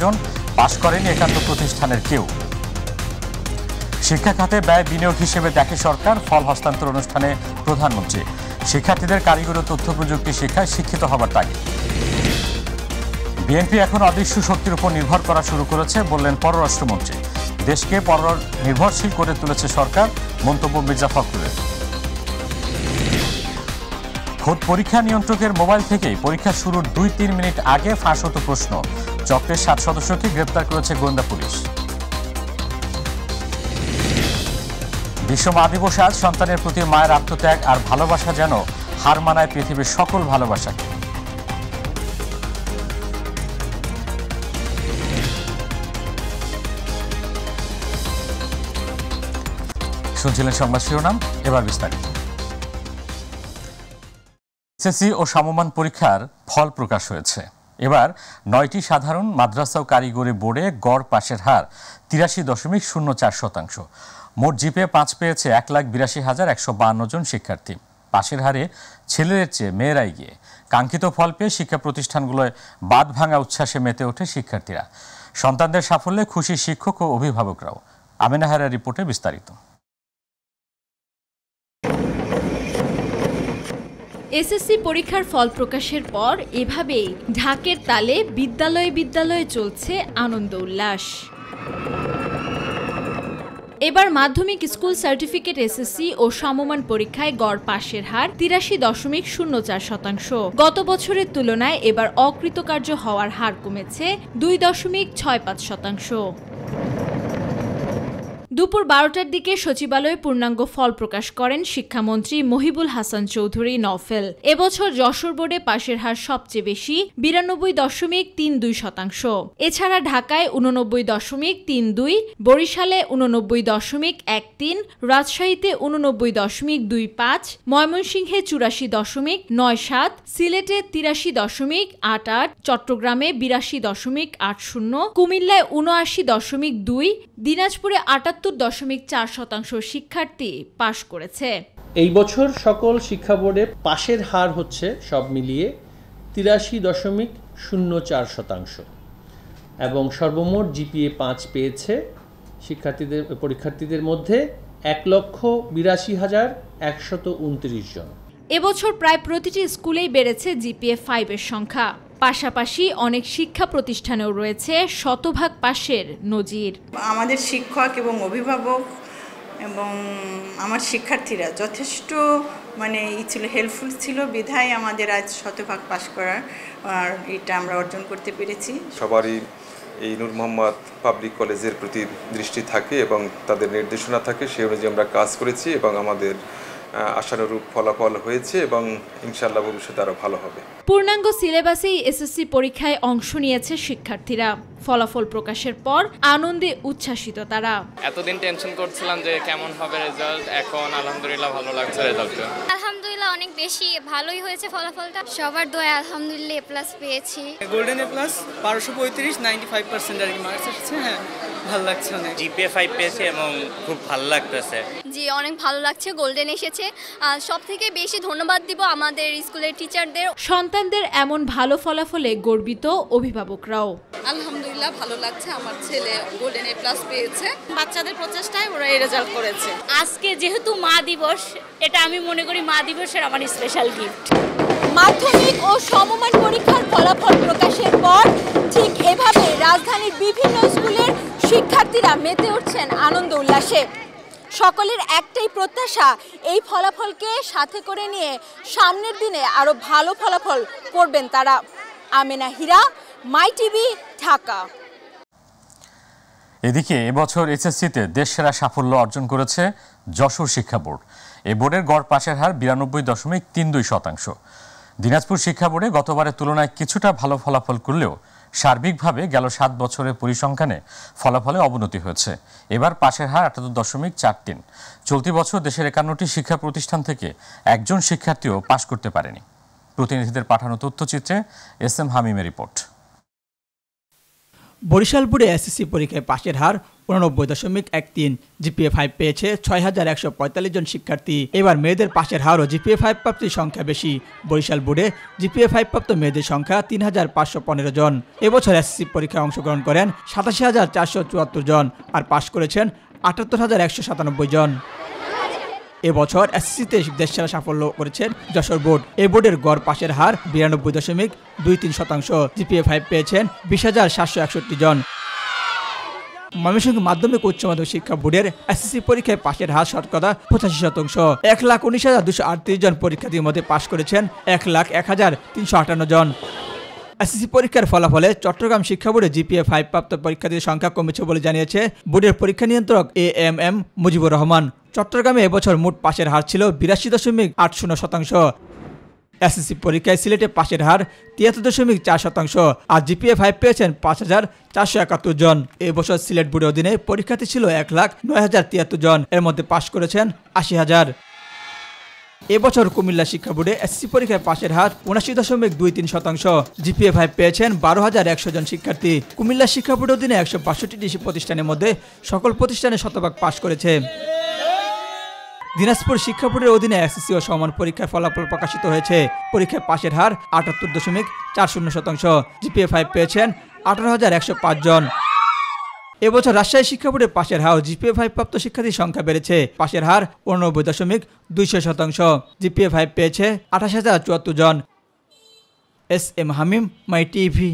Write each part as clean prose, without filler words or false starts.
জন, পাশ করেনি 51 প্রতিষ্ঠানের কেউ। শিক্ষা খাতে ব্যয় বিনিয়োগ হিসেবে দেখে সরকার, ফল হস্তান্তর অনুষ্ঠানে প্রধানমন্ত্রী। শিক্ষার্থীদের কারিগরি ও তথ্য প্রযুক্তি শিক্ষায় শিক্ষিত হবার তাগিদ। বিএনপি এখন অদৃশ্য শক্তির উপর নির্ভর করা শুরু করেছে বললেন পররাষ্ট্রমন্ত্রী। দেশকে নির্ভরশীল করে তুলেছে সরকার, মন্তব্য মির্জা ফখরুলের। খোদ পরীক্ষা নিয়ন্ত্রকের মোবাইল থেকেই পরীক্ষা শুরুর 2-3 মিনিট আগে ফাঁস হতো প্রশ্ন। চক্রের 7 সদস্যকে গ্রেপ্তার করেছে গোয়েন্দা পুলিশ। বিশ্ব মা দিবসে আজ সন্তানের প্রতি মায়ের আত্মত্যাগ আর ভালোবাসা যেন হার মানায় পৃথিবীর সকল ভালোবাসাকে। শুনছিলেন সংবাদ শিরোনাম, এবার বিস্তারিত। এসএসসি ও সমমান পরীক্ষার ফল প্রকাশ হয়েছে। এবার 9টি সাধারণ মাদ্রাসা ও কারিগরি বোর্ডে গড় পাশের হার 83.04%। মোট জিপিএ 5 পেয়েছে 1,82,152 জন শিক্ষার্থী। পাশের হারে ছেলেদের চেয়ে মেয়েরাই গিয়ে কাঙ্ক্ষিত ফল পেয়ে শিক্ষা প্রতিষ্ঠানগুলোয় বাঁধ ভাঙা উচ্ছ্বাসে মেতে ওঠে শিক্ষার্থীরা। সন্তানদের সাফল্যে খুশি শিক্ষক ও অভিভাবকরাও। আমেনা হায়রার রিপোর্টে বিস্তারিত। এসএসসি পরীক্ষার ফল প্রকাশের পর এভাবেই ঢাকের তালে বিদ্যালয়ে বিদ্যালয়ে চলছে আনন্দ উল্লাস। এবার মাধ্যমিক স্কুল সার্টিফিকেট এসএসসি ও সমমান পরীক্ষায় গড় পাশের হার 83.04%। গত বছরের তুলনায় এবার অকৃতকার্য হওয়ার হার কমেছে 2.65%। দুপুর 12টার দিকে সচিবালয়ে পূর্ণাঙ্গ ফল প্রকাশ করেন শিক্ষামন্ত্রী মহিবুল হাসান চৌধুরী নওফেল। এবছর যশোর বোর্ডে পাশের হার সবচেয়ে বেশি 92.32%। এছাড়া ঢাকায় 89.32, বরিশালে 89.13, রাজশাহীতে 89.25, ময়মনসিংহে 84.97, সিলেটে 83.88, চট্টগ্রামে 82.80, কুমিল্লায় 79.2, দিনাজপুরে 78.4% শিক্ষার্থী পাশ করেছে। এই বছর সকল শিক্ষা বোর্ডে পাশের হার হচ্ছে সব মিলিয়ে 83.04% এবং সর্বমোট জিপিএ 5 পেয়েছে পরীক্ষার্থীদের মধ্যে 1,82,129 জন। এবছর প্রায় প্রতিটি স্কুলেই বেড়েছে জিপিএ 5 এর সংখ্যা। পাশাপাশি অনেক শিক্ষা প্রতিষ্ঠানেও রয়েছে শতভাগ পাশের নজির। আমাদের শিক্ষক এবং অভিভাবক এবং আমার শিক্ষার্থীরা যথেষ্ট ছিল, হেল্পফুল ছিল, বিধায় আমাদের আজ শতভাগ পাশ করার এটা আমরা অর্জন করতে পেরেছি। সবারই এই নূর মোহাম্মদ পাবলিক কলেজের প্রতি দৃষ্টি থাকে এবং তাদের নির্দেশনা থাকে, সেই অনুযায়ী আমরা কাজ করেছি এবং আমাদের আশানুরূপ ফলাফল হয়েছে এবং ইনশাআল্লাহ ভবিষ্যতে আরো ভালো হবে। পূর্ণাঙ্গ সিলেবাসেই এসএসসি পরীক্ষায় অংশ নিয়েছে শিক্ষার্থীরা। ফলাফল প্রকাশের পর আনন্দে উচ্ছ্বাসিত তারা। এতদিন টেনশন করছিলাম যে কেমন হবে রেজাল্ট, এখন আলহামদুলিল্লাহ ভালো লাগছে রেজাল্টটা। আলহামদুলিল্লাহ অনেক বেশি ভালোই হয়েছে ফলাফলটা। সবার দোয়ায় আলহামদুলিল্লাহ এ+ পেয়েছি। গোল্ডেন এ+, 1235, 95% আর কি মার্কস এসেছে। হ্যাঁ, ভালো লাগছে অনেক। জিপিএ 5 পেয়েছি এবং খুব ভালো লাগতেছে। জি, অনেক ভালো লাগছে, গোল্ডেন এসেছে। সবথেকে বেশি ধন্যবাদ দিব আমাদের স্কুলের টিচারদের। সন্তানদের এমন ভালো ফলাফলে গর্বিত অভিভাবকরাও। আলহামদুলিল্লাহ ভালো লাগছে, আমার ছেলে গোল্ডেন এ+ পেয়েছে। বাচ্চাদের প্রচেষ্টায় ওরা এই রেজাল্ট করেছে। আজকে যেহেতু মা দিবস, এটা আমি মনে করি মা দিবসের আমার স্পেশাল গিফট। মাধ্যমিক ও সমমান পরীক্ষার ফলাফল প্রকাশের পর ঠিক এভাবে রাজধানীর বিভিন্ন স্কুলের শিক্ষার্থীরা মেতে উঠছেন আনন্দ উল্লাসে। সকলের একটাই প্রত্যাশা, এই ফলাফলকে সাথে করে নিয়ে সামনের দিনে আরো ভালো ফলাফল করবেন তারা। আমেনা হীরা, মাই টিভি, ঢাকা। এদিকে এবছর এসএসসিতে দেশসেরা সাফল্য অর্জন করেছে যশোর শিক্ষা বোর্ড। এই বোর্ডের গড় পাশের হার 92.32%। দিনাজপুর শিক্ষা বোর্ডে গতবারের তুলনায় কিছুটা ভালো ফলাফল করলেও সার্বিকভাবে গেল 7 বছরের পরিসংখ্যানে ফলাফলে অবনতি হয়েছে। এবার পাশের হার 78.43। চলতি বছর দেশের 51টি শিক্ষা প্রতিষ্ঠান থেকে একজন শিক্ষার্থীও পাশ করতে পারেনি। প্রতিনিধিদের পাঠানো তথ্যচিত্রে এস এম হামিমের রিপোর্ট। বরিশাল বোর্ডে এসএসসি পরীক্ষায় পাশের হার 89.13, জিপিএ 5 পেয়েছে 6,145 জন শিক্ষার্থী। এবার মেয়েদের পাশের হার ও জিপিএ 5 প্রাপ্তির সংখ্যা বেশি। বরিশাল বোর্ডে জিপিএ 5 প্রাপ্ত মেয়েদের সংখ্যা 3,515 জন। এবছর এসএসসি পরীক্ষায় অংশগ্রহণ করেন 87,474 জন আর পাশ করেছেন 78,197 জন। এবছর এসএসসিতে দেশসেরা সাফল্য করেছেন যশোর বোর্ড। এই বোর্ডের গড় পাশের হার 92.23%। জিপিএ 5 পেয়েছেন 20,761 জন। ময়মনসিংহ মাধ্যমিক উচ্চ মাধ্যমিক শিক্ষা বোর্ডের এসএসসি পরীক্ষায় পাশের হার শতকরা 85%। 1,19,238 জন পরীক্ষার্থীর মধ্যে পাশ করেছেন 1,01,358 জন। এসএসসি পরীক্ষার ফলাফলে চট্টগ্রাম শিক্ষা বোর্ডে জিপিএ 5 প্রাপ্ত পরীক্ষার্থীর সংখ্যা কমেছে বলে জানিয়েছে বোর্ডের পরীক্ষা নিয়ন্ত্রক AMM মুজিবুর রহমান। চট্টগ্রামে এবছর মোট পাশের হার ছিল 82.80%। এসএসসি পরীক্ষায় সিলেটে পাশের হার 73.4% আর জিপিএ 5 পেয়েছেন 5,471 জন। এবছর সিলেট বোর্ডের অধীনে পরীক্ষার্থী ছিল 1,09,073 জন, এর মধ্যে পাশ করেছেন 80,000। এবছর কুমিল্লা শিক্ষা বোর্ডে এসএসসি পরীক্ষায় পাশের হার 79.23%। জিপিএ 5 পেয়েছেন 12,100 জন শিক্ষার্থী। কুমিল্লা শিক্ষা বোর্ডের অধীনে 165টি প্রতিষ্ঠানের মধ্যে সকল প্রতিষ্ঠানে শতভাগ পাশ করেছে। দিনাজপুর শিক্ষা বোর্ডের অধীনে এসএসসি ও সমান পরীক্ষার ফলাফল প্রকাশিত হয়েছে। পরীক্ষায় পাশের হার 78.40%। জিপিএ 5 পেয়েছেন 18,105 জন। এবছর রাজশাহী শিক্ষা বোর্ডের পাশের হার জিপিএ 5 প্রাপ্ত শিক্ষার্থীর সংখ্যা বেড়েছে। পাশের হার 89.200%। জিপিএ 5 পেয়েছে 28,074 জন। SM হামিম, মাই টিভি।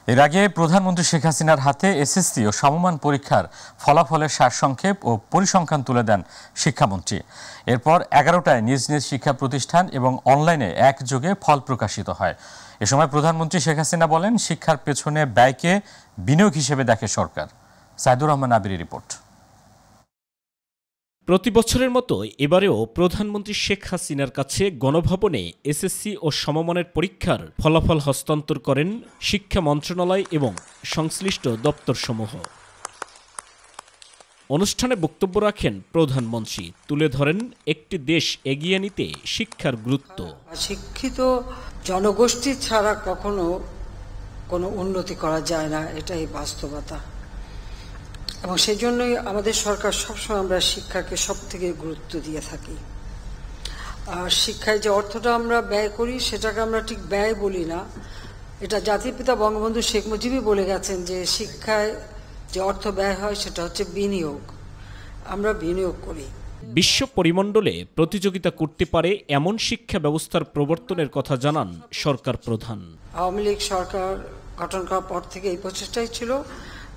এর আগে প্রধানমন্ত্রী শেখ হাসিনার হাতে এসএসসি ও সমমান পরীক্ষার ফলাফলের সারসংক্ষেপ ও পরিসংখ্যান তুলে দেন শিক্ষামন্ত্রী। এরপর 11টায় নিজ নিজ শিক্ষা প্রতিষ্ঠান এবং অনলাইনে একযোগে ফল প্রকাশিত হয়। এ সময় প্রধানমন্ত্রী শেখ হাসিনা বলেন, শিক্ষার পেছনে ব্যয়কে বিনিয়োগ হিসেবে দেখে সরকার। সাইদুর রহমান আবিরের রিপোর্ট। প্রতি বছরের মতো এবারেও প্রধানমন্ত্রী শেখ হাসিনার কাছে গণভবনে এসএসসি ও সমমানের পরীক্ষার ফলাফল হস্তান্তর করেন শিক্ষা মন্ত্রণালয় এবং সংশ্লিষ্ট দপ্তরসমূহ। অনুষ্ঠানে বক্তব্য রাখেন প্রধানমন্ত্রী, তুলে ধরেন একটি দেশ এগিয়ে নিতে শিক্ষার গুরুত্ব। শিক্ষিত জনগোষ্ঠী ছাড়া কখনো কোনো উন্নতি করা যায় না, এটাই বাস্তবতা। এবং সেই জন্যই আমাদের সরকার সবসময় আমরা শিক্ষাকে সব থেকে গুরুত্ব দিয়ে থাকি। আর শিক্ষায় যে অর্থটা আমরা ব্যয় করি সেটাকে আমরা ঠিক ব্যয় বলি না, এটা জাতির পিতা বঙ্গবন্ধু শেখ মুজিবই বলে গেছেন যে শিক্ষায় যে অর্থ ব্যয় হয় সেটা হচ্ছে বিনিয়োগ। আমরা বিনিয়োগ করি। বিশ্ব পরিমণ্ডলে প্রতিযোগিতা করতে পারে এমন শিক্ষা ব্যবস্থার প্রবর্তনের কথা জানান সরকার প্রধান। আওয়ামী লীগ সরকার গঠন করার পর থেকে এই প্রচেষ্টাই ছিল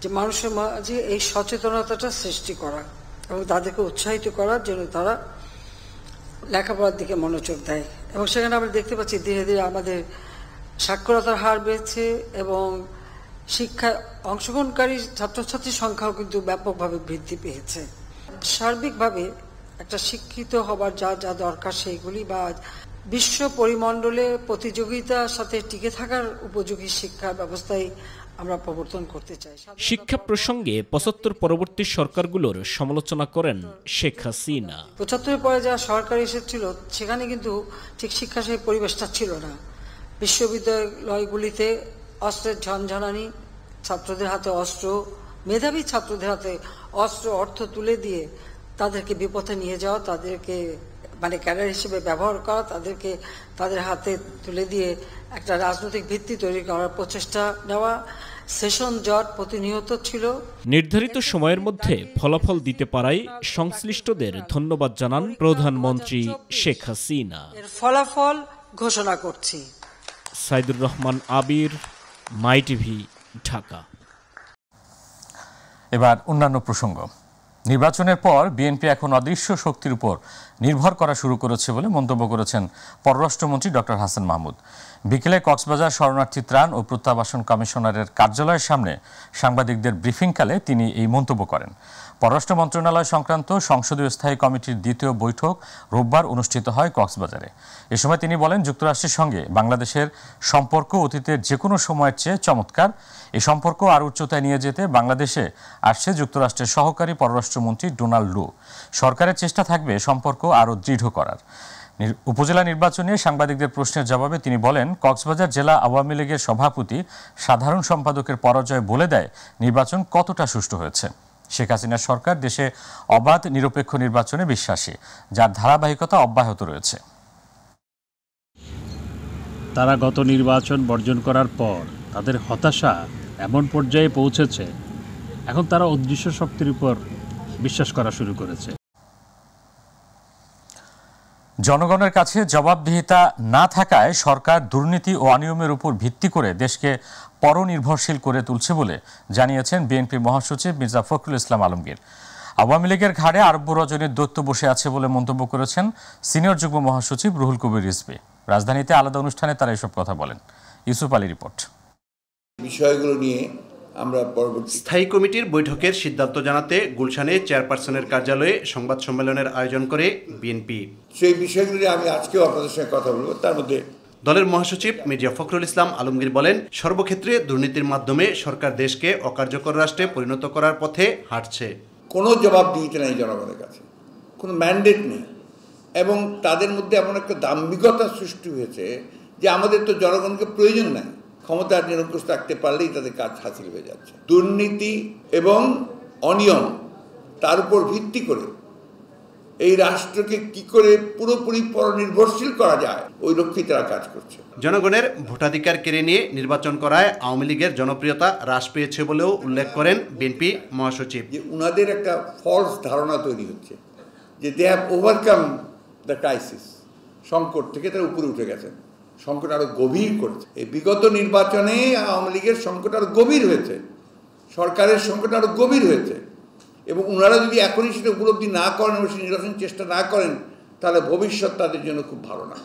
যে মানুষের মাঝে এই সচেতনতাটা সৃষ্টি করা এবং তাদেরকে উৎসাহিত করার জন্য তারা লেখাপড়ার দিকে মনোযোগ দেয়। এবং সেখানে আমরা দেখতে পাচ্ছি ধীরে ধীরে আমাদের সাক্ষরতার হার বেড়েছে এবং শিক্ষায় অংশগ্রহণকারী ছাত্রছাত্রীর সংখ্যাও কিন্তু ব্যাপকভাবে বৃদ্ধি পেয়েছে। সার্বিকভাবে একটা শিক্ষিত হবার যা যা দরকার সেইগুলি বা বিশ্ব পরিমণ্ডলে প্রতিযোগিতার সাথে টিকে থাকার উপযোগী শিক্ষা ব্যবস্থায় আমরা প্রবর্তন করতে চাই। শিক্ষা প্রসঙ্গে ৭৫ পরবর্তী সরকারগুলোর সমালোচনা করেন শেখ হাসিনা। ৭৫ পরে যা সরকার এসেছিল সেখানে কিন্তু ঠিক শিক্ষা সেই পরিবেশটা ছিল না। বিশ্ববিদ্যালয়গুলিতে অস্ত্রের ঝনঝনানি, ছাত্রদের হাতে অস্ত্র, মেধাবী ছাত্রদের হাতে অস্ত্র, অর্থ তুলে দিয়ে তাদেরকে বিপথে নিয়ে যাওয়া, তাদেরকে মানে ক্যাডার হিসেবে ব্যবহার করা, তাদেরকে তাদের হাতে তুলে দিয়ে একটা রাজনৈতিক ভিত্তি তৈরি করার প্রচেষ্টা নেওয়া, সেশন জট প্রতিনিয়ত ছিল। নির্ধারিত সময়ের মধ্যে ফলাফল দিতে পারায় সংশ্লিষ্টদের ধন্যবাদ জানান প্রধানমন্ত্রী শেখ হাসিনা। এর ফলাফল ঘোষণা করছি। সাইদুর রহমান আবির, মাই টিভি, ঢাকা। এবার অন্যান্য প্রসঙ্গ। নির্বাচনের পর বিএনপি এখন অদৃশ্য শক্তির উপর নির্ভর করা শুরু করেছে বলে মন্তব্য করেছেন পররাষ্ট্রমন্ত্রী ডক্টর হাসান মাহমুদ। বিকেলে কক্সবাজার শরণার্থী ত্রাণ ও প্রত্যাবাসন কমিশনারের কার্যালয়ের সামনে সাংবাদিকদের ব্রিফিংকালে তিনি এই মন্তব্য করেন। পররাষ্ট্র মন্ত্রণালয় সংক্রান্ত সংসদীয় স্থায়ী কমিটির দ্বিতীয় বৈঠক রোববার অনুষ্ঠিত হয় কক্সবাজারে। এ সময় তিনি বলেন, যুক্তরাষ্ট্রের সঙ্গে বাংলাদেশের সম্পর্ক অতীতের যে কোনো সময়ের চেয়ে চমৎকার। এই সম্পর্ক আরও উচ্চতায় নিয়ে যেতে বাংলাদেশে আসছে যুক্তরাষ্ট্রের সহকারী পররাষ্ট্রমন্ত্রী ডোনাল্ড লু। সরকারের চেষ্টা থাকবে সম্পর্ক আরও দৃঢ় করার। উপজেলা নির্বাচনে সাংবাদিকদের প্রশ্নের জবাবে তিনি বলেন, কক্সবাজার জেলা আওয়ামী লীগের সভাপতি সাধারণ সম্পাদকের পরাজয় বলে দেয় নির্বাচন কতটা সুষ্ঠু হয়েছে। শেখ হাসিনার সরকার দেশে অবাধ নিরপেক্ষ নির্বাচনে বিশ্বাসী, যার ধারাবাহিকতা অব্যাহত রয়েছে। তারা গত নির্বাচন বর্জন করার পর তাদের হতাশা এমন পর্যায়ে পৌঁছেছে, এখন তারা অদৃশ্য শক্তির উপর বিশ্বাস করা শুরু করেছে। জনগণের কাছে জবাবদিহিতা না থাকায় সরকার দুর্নীতি ও অনিয়মের উপর ভিত্তি করে দেশকে পরনির্ভরশীল করে তুলছে বলে জানিয়েছেন বিএনপি মহাসচিব মির্জা ফখরুল ইসলাম আলমগীর। আওয়ামী লীগের ঘাড়ে আরব্য রজনীর দৈত্য বসে আছে বলে মন্তব্য করেছেন সিনিয়র যুগ্ম মহাসচিব রুহুল কবির রিজভী। রাজধানীতে আলাদা অনুষ্ঠানে তারা এসব কথা বলেন। ইউসুফ আলী রিপোর্ট। বিষয়গুলো নিয়ে আমরা স্থায়ী কমিটির বৈঠকের সিদ্ধান্ত জানাতে গুলশানে চেয়ারপারসনের কার্যালয়ে সংবাদ সম্মেলনের আয়োজন করে বিএনপি। সেই বিষয়গুলো নিয়ে আমি আজকেও আপনাদের সঙ্গে কথা বলবো। তার মধ্যে দলের মহাসচিব মির্জা ফখরুল ইসলাম আলমগীর বলেন, সর্বক্ষেত্রে দুর্নীতির মাধ্যমে সরকার দেশকে অকার্যকর রাষ্ট্রে পরিণত করার পথে হাঁটছে। কোনো জবাবদিহিতা নেই জনগণের কাছে, কোনো ম্যান্ডেট নেই, এবং তাদের মধ্যে এমন একটা দাম্ভিকতা সৃষ্টি হয়েছে যে আমাদের তো জনগণকে প্রয়োজন নাই, ক্ষমতার নিরঙ্কুশ থাকতে পারলেই তাদের কাজ হাসিল হয়ে যাচ্ছে। দুর্নীতি এবং অনিয়ম তার উপর ভিত্তি করে এই রাষ্ট্রকে কি করে পুরোপুরি পরনির্ভরশীল করা যায়, ওই লক্ষ্যেই তারা কাজ করছে। জনগণের ভোটাধিকার কেড়ে নিয়ে নির্বাচন করায় আওয়ামী লীগের জনপ্রিয়তা হ্রাস পেয়েছে বলেও উল্লেখ করেন বিএনপি মহাসচিব। যে উনাদের একটা ফলস ধারণা তৈরি হচ্ছে যে they have overcome the crisis, সংকট থেকে তারা উপরে উঠে গেছেন, সংকট আরো গভীর করেছে। এই বিগত নির্বাচনে আওয়ামী লীগের সংকট আরো গভীর হয়েছে, সরকারের সংকট আরো গভীর হয়েছে, এবং ওনারা যদি এখনই সেটা উপলব্ধি না করেন এবং সেই নির্বাচন চেষ্টা না করেন, তাহলে ভবিষ্যৎ তাদের জন্য খুব ভালো না।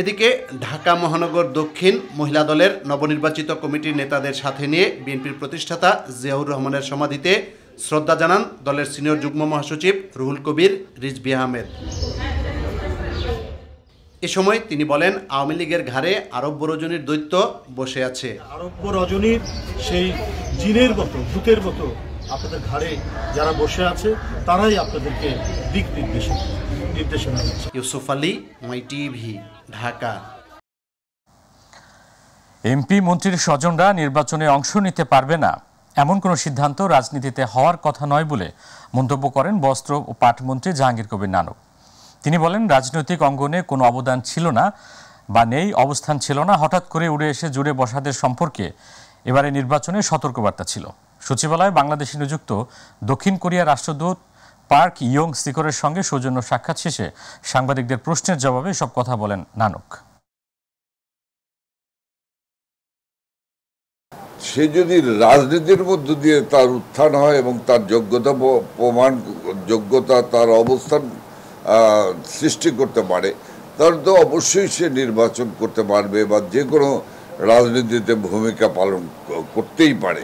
এদিকে ঢাকা মহানগর দক্ষিণ মহিলা দলের নবনির্বাচিত কমিটির নেতাদের সাথে নিয়ে বিএনপির প্রতিষ্ঠাতা জিয়াউর রহমানের সমাধিতে শ্রদ্ধা জানান দলের সিনিয়র যুগ্ম মহাসচিব রুহুল কবির রিজভী আহমেদ। এ সময় তিনি বলেন, আওয়ামী লীগের ঘাড়ে আরব্য রজনীর দৈত্য বসে আছে। আরব্য রজনীর সেই জিনের মতো, ভূতের মতো আপনাদের ঘাড়ে যারা বসে আছে, তারাই আপনাদেরকে দিক নির্দেশনা দিচ্ছে। ইউসুফ আলী, মাই টিভি, ঢাকা। এমপি মন্ত্রীর স্বজনরা নির্বাচনে অংশ নিতে পারবে না, এমন কোনো সিদ্ধান্ত রাজনীতিতে হওয়ার কথা নয় বলে মন্তব্য করেন বস্ত্র ও পাট মন্ত্রী জাহাঙ্গীর কবির নানক। তিনি বলেন, রাজনৈতিক অঙ্গনে কোনো অবদান ছিল না বা নেই, অবস্থান ছিল না, হঠাৎ করে উড়ে এসে জুড়ে বসাদের সম্পর্কে এবারে নির্বাচনে সতর্কবার্তা ছিল। সচিবালয়ে বাংলাদেশে নিযুক্ত দক্ষিণ কোরিয়ার রাষ্ট্রদূত পার্ক ইয়ং সিকরের সঙ্গে সৌজন্য সাক্ষাৎ শেষে সাংবাদিকদের প্রশ্নের জবাবে সব কথা বলেন নানক। সে যদি রাজনীতির মধ্য দিয়ে তার উত্থান হয় এবং তার যোগ্যতা তার অবস্থান সৃষ্টি করতে পারে, তাহলে তো অবশ্যই সে নির্বাচন করতে পারবে বা যে কোনো রাজনীতিতে ভূমিকা পালন করতেই পারে।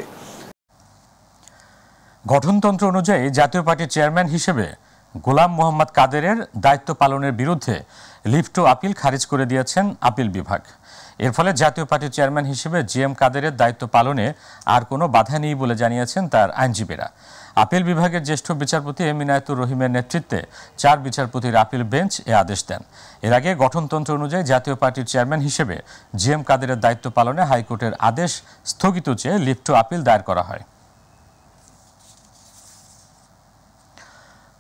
গঠনতন্ত্র অনুযায়ী জাতীয় পার্টির চেয়ারম্যান হিসেবে গোলাম মোহাম্মদ কাদেরের দায়িত্ব পালনের বিরুদ্ধে লিফট ও আপিল খারিজ করে দিয়েছেন আপিল বিভাগ। এর ফলে জাতীয় পার্টির চেয়ারম্যান হিসেবে জিএম কাদেরের দায়িত্ব পালনে আর কোনো বাধা নেই বলে জানিয়েছেন তার আইনজীবীরা। আপিল বিভাগের জ্যেষ্ঠ বিচারপতি এম ইনায়েতুর রহিমের নেতৃত্বে 4 বিচারপতির আপিল বেঞ্চ এ আদেশ দেন। এর আগে গঠনতন্ত্র অনুযায়ী জাতীয় পার্টির চেয়ারম্যান হিসেবে জিএম কাদেরের দায়িত্ব পালনে হাইকোর্টের আদেশ স্থগিত চেয়ে লিফট ও আপিল দায়ের করা হয়।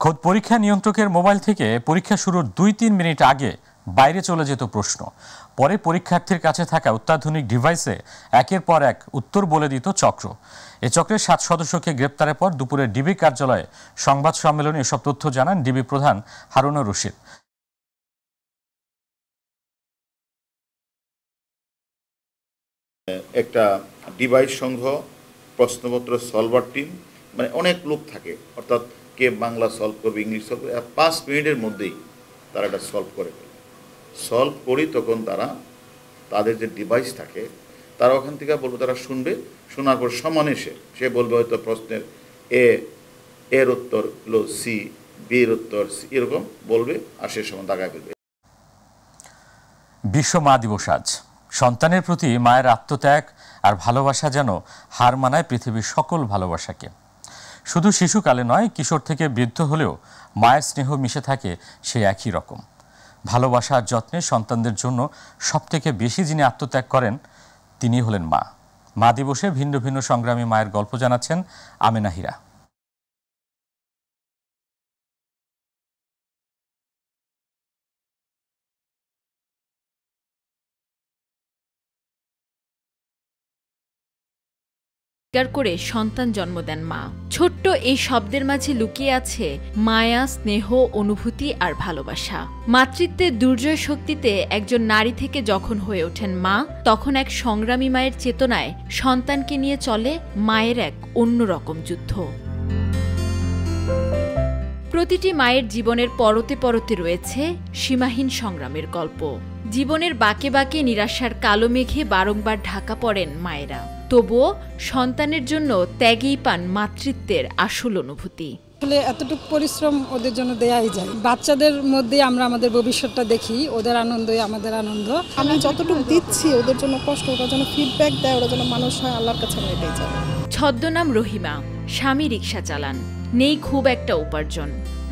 খোদ পরীক্ষা নিয়ন্ত্রকের মোবাইল থেকে পরীক্ষা শুরুর 2-3 মিনিট আগে বাইরে চলে যেত প্রশ্ন, পরে পরীক্ষার্থীর কাছে থাকা অত্যাধুনিক ডিভাইসে একের পর এক উত্তর বলে দিত চক্র। এ চক্রের 7 সদস্যকে গ্রেপ্তারের পর দুপুরে ডিবি কার্যালয়ে সংবাদ সম্মেলনে এসব তথ্য জানান ডিবি প্রধান হারুনুর রশিদ। একটা ডিভাইস সংগ্রহ, প্রশ্নপত্র সলভার টিম, মানে অনেক লোক থাকে, অর্থাৎ কে বাংলা সলভ করবে, ইংলিশ সলভ করবে, 5 মিনিটের মধ্যেই তারা এটা সলভ করে ফেলে। সলভ করি তখন তারা তাদের যে ডিভাইস থাকে তারা ওখান থেকে বলবে, তারা শুনবে, শোনার পর সমানে সে বলবে হয়তো প্রশ্নের এর উত্তর হলো সি, বি এর উত্তর সি, এরকম বলবে, আর সে সময় দাগায় ফেলবে। বিশ্ব মা দিবস আজ। সন্তানের প্রতি মায়ের আত্মত্যাগ আর ভালোবাসা যেন হার মানায় পৃথিবীর সকল ভালোবাসাকে। শুধু শিশুকালে নয়, কিশোর থেকে বৃদ্ধ হলেও মায়ের স্নেহ মিশে থাকে সে একই রকম। ভালোবাসা আর যত্নে সন্তানদের জন্য সবথেকে বেশি যিনি আত্মত্যাগ করেন তিনি হলেন মা। মা দিবসে ভিন্ন ভিন্ন সংগ্রামী মায়ের গল্প জানাচ্ছেন আমেনা হীরা। করে সন্তান জন্ম দেন মা। ছোট্ট এই শব্দের মাঝে লুকিয়ে আছে মায়া, স্নেহ, অনুভূতি আর ভালোবাসা। মাতৃত্বের দুর্জয় শক্তিতে একজন নারী থেকে যখন হয়ে ওঠেন মা, তখন এক সংগ্রামী মায়ের চেতনায় সন্তানকে নিয়ে চলে মায়ের এক অন্যরকম যুদ্ধ। প্রতিটি মায়ের জীবনের পরতে পরতে রয়েছে সীমাহীন সংগ্রামের গল্প। জীবনের বাঁকে বাঁকে নিরাশার কালো মেঘে বারংবার ঢাকা পড়েন মায়েরা, তবুও সন্তানের জন্য ত্যাগেই পান মাতৃত্বের আসল অনুভূতি। আসলে এতটুকু পরিশ্রম ওদের জন্য দেয়াই যায়। বাচ্চাদের মধ্যে আমরা আমাদের ভবিষ্যৎটা দেখি, ওদের আনন্দই আমাদের আনন্দ। আমি যতটুকু দিচ্ছি ওদের জন্য কষ্ট, ওরা যেন ফিডব্যাক দেয়, ওরা যেন মানুষ হয়, আল্লাহর কাছে আমি এটাই চাই। ছদ্মনাম রহিমা, স্বামী রিকশা চালান, নেই খুব একটা উপার্জন।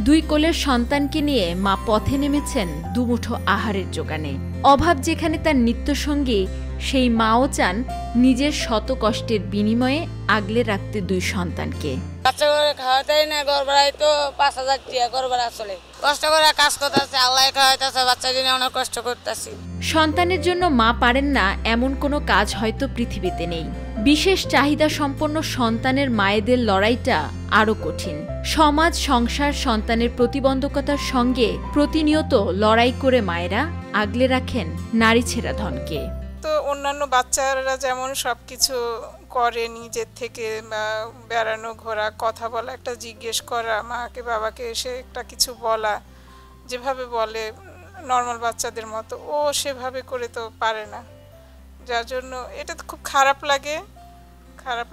2 কোলের সন্তানকে নিয়ে মা পথে নেমেছেন দুমুঠো আহারের জোগানে। অভাব যেখানে তার নিত্যসঙ্গী, সেই মাও চান নিজের শত কষ্টের বিনিময়ে আগলে রাখতে 2 সন্তানকে। বাচ্চা করে খাওয়াতেই না, ঘর ভাড়াই তো 5000 টাকা ঘর ভাড়া চলে। কষ্ট করে কাজ করতেছে, আল্লাহ খাওয়াইতেছে, বাচ্চার জন্য অনেক কষ্ট করতেছি। সন্তানের জন্য মা পারেন না এমন কোনো কাজ হয়তো পৃথিবীতে নেই। বিশেষ চাহিদা সম্পন্ন সন্তানের মায়েদের লড়াইটা আরো কঠিন। সমাজ, সংসার, সন্তানের প্রতিবন্ধকতার সঙ্গে প্রতিনিয়ত লড়াই করে মায়েরা আগলে রাখেন নারী ছেঁড়া ধনকে। তো অন্যান্য বাচ্চারা যেমন সবকিছু করে নিজের থেকে, বেড়ানো, ঘোরা, কথা বলা, একটা জিজ্ঞেস করা, মাকে বাবাকে এসে একটা কিছু বলা, যেভাবে বলে নর্মাল বাচ্চাদের মতো, ও সেভাবে করে তো পারে না। যার জন্য এটা তো খুব খারাপ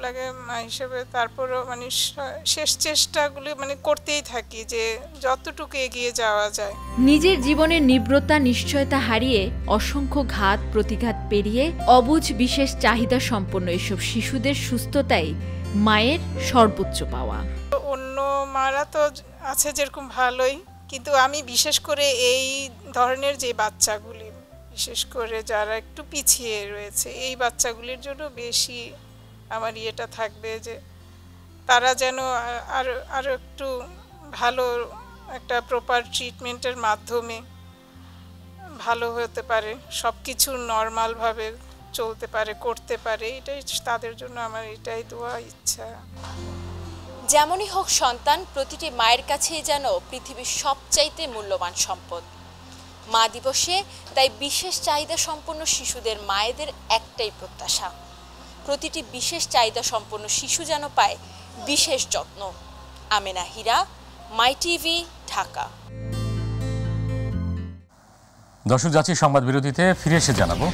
লাগে মা হিসেবে। তারপরও মানে শেষ চেষ্টাগুলি মানে করতেই থাকি যে যতটুকু এগিয়ে যাওয়া যায়। নিজের জীবনের নিব্রতা, নিশ্চয়তা হারিয়ে, অসংখ্য ঘাত প্রতিঘাত পেরিয়ে অবুঝ বিশেষ চাহিদা সম্পন্ন এসব শিশুদের সুস্থতাই মায়ের সর্বোচ্চ পাওয়া। অন্য মারা তো আছে যেরকম ভালোই, কিন্তু আমি বিশেষ করে এই ধরনের যে বাচ্চাগুলি, বিশেষ করে যারা একটু পিছিয়ে রয়েছে, এই বাচ্চাগুলির জন্য বেশি আমার ইয়েটা থাকবে যে তারা যেন আরও একটু ভালো একটা প্রপার ট্রিটমেন্টের মাধ্যমে ভালো হতে পারে, সব কিছু নর্মালভাবে চলতে পারে, করতে পারে। এটাই তাদের জন্য আমার এটাই দোয়া, ইচ্ছা। যেমনই হোক, সন্তান প্রতিটি মায়ের কাছেই যেন পৃথিবীর সবচাইতে মূল্যবান সম্পদ। মা দিবসে তাই বিশেষ চাহিদা সম্পন্ন শিশুদের মায়েদের একটাই প্রত্যাশা, প্রতিটি বিশেষ চাহিদা সম্পন্ন শিশু যেন পায় বিশেষ যত্ন। আমেনা হীরা, মাই টিভি, ঢাকা। দর্শক, যাচ্ছি সংবাদ বিরতিতে, ফিরে এসে জানাবো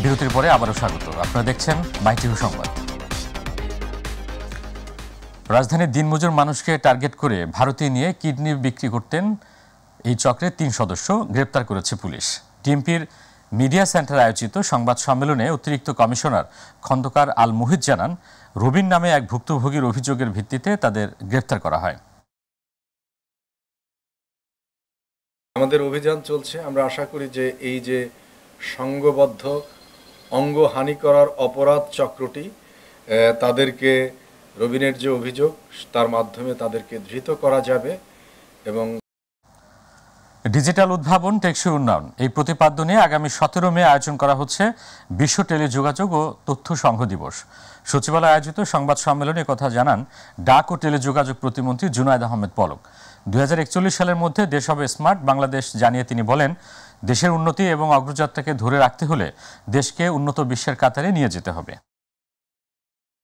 বিরতির পরে আবারও স্বাগত। আপনারা দেখছেন মাই টিভি সংবাদ। রাজধানীর দিনমজুর মানুষকে টার্গেট করে ভারতে নিয়ে কিডনি বিক্রি করতেন এই চক্রের 3 সদস্য গ্রেপ্তার করেছে পুলিশ। ডিএমপির মিডিয়া সেন্টার আয়োজিত সংবাদ সম্মেলনে অতিরিক্ত কমিশনার খন্দকার আল মুহিত জানান, রবিন নামে এক ভুক্তভোগীর অভিযোগের ভিত্তিতে তাদের গ্রেপ্তার করা হয়। আমাদের অভিযান চলছে। আমরা আশা করি যে এই যে সংঘবদ্ধ অঙ্গহানি করার অপরাধ চক্রটি, তাদেরকে রবিনের যে অভিযোগ তার মাধ্যমে তাদেরকে ধৃত করা যাবে। এবং ডিজিটাল উদ্ভাবন, টেকসই উন্নয়ন, এই প্রতিপাদ্য নিয়ে আগামী 17 মে আয়োজন করা হচ্ছে বিশ্ব টেলিযোগাযোগ ও তথ্য সংঘ দিবস। সচিবালয়ে আয়োজিত সংবাদ সম্মেলনে কথা জানান ডাক ও টেলিযোগাযোগ প্রতিমন্ত্রী জুনায়েদ আহমেদ পলক। 2041 সালের মধ্যে দেশ হবে স্মার্ট বাংলাদেশ জানিয়ে তিনি বলেন, দেশের উন্নতি এবং অগ্রযাত্রাকে ধরে রাখতে হলে দেশকে উন্নত বিশ্বের কাতারে নিয়ে যেতে হবে।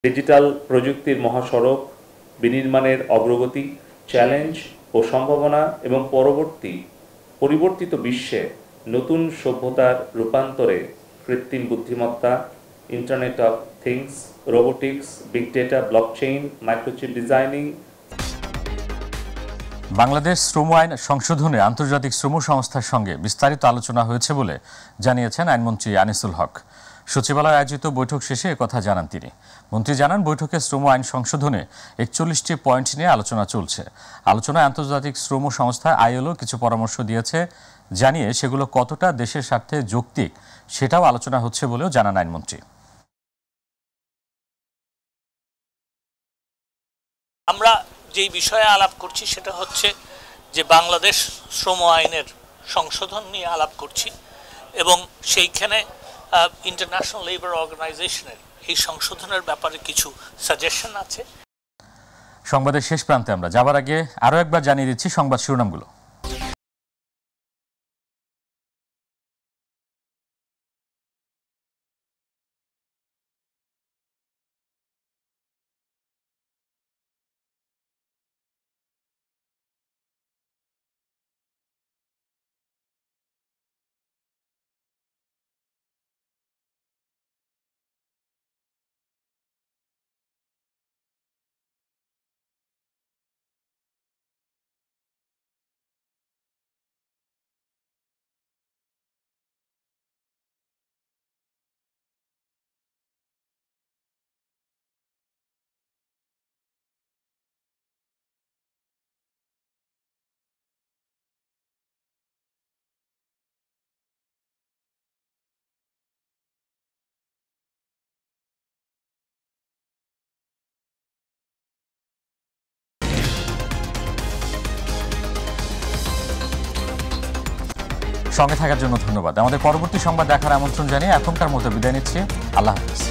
ডিজিটাল প্রযুক্তির মহাসড়ক বিনির্মাণের অগ্রগতি, চ্যালেঞ্জ ও সম্ভাবনা এবং পরিবর্তিত বিশ্বে নতুন সভ্যতার রূপান্তরে কৃত্রিম বুদ্ধিমত্তা, internet of things, robotics, big data, blockchain, microchip designing. Bangladesh শ্রম আইন সংশোধনে আন্তর্জাতিক শ্রম সংস্থার সঙ্গে বিস্তারিত আলোচনা হয়েছে বলে জানিয়েছেন আইনমন্ত্রী আনিসুল হক। সচিবালয়ে আয়োজিত বৈঠক শেষে একথা জানান তিনি। মন্ত্রী জানান, বৈঠকে শ্রম আইন সংশোধনে 41টি পয়েন্ট নিয়ে আলোচনা চলছে। আলোচনায় আন্তর্জাতিক শ্রম সংস্থা ILO কিছু পরামর্শ দিয়েছে, জানিয়ে সেগুলো কতটা দেশের স্বার্থে যৌক্তিক সেটাও আলোচনা হচ্ছে বলেও জানান আইনমন্ত্রী। আমরা যেই বিষয়ে আলাপ করছি সেটা হচ্ছে যে বাংলাদেশ শ্রম আইনের সংশোধন নিয়ে আলাপ করছি এবং সেইখানে ইন্টারন্যাশনাল লেবার অর্গানাইজেশনের এই সংশোধনের ব্যাপারে কিছু সাজেশন আছে। সংবাদের শেষ প্রান্তে আমরা যাবার আগে আরও একবার জানিয়ে দিচ্ছি সংবাদ শিরোনামগুলো। সঙ্গে থাকার জন্য ধন্যবাদ। আমাদের পরবর্তী সংবাদ দেখার আমন্ত্রণ জানিয়ে এখনকার মতো বিদায় নিচ্ছি। আল্লাহ হাফেজ।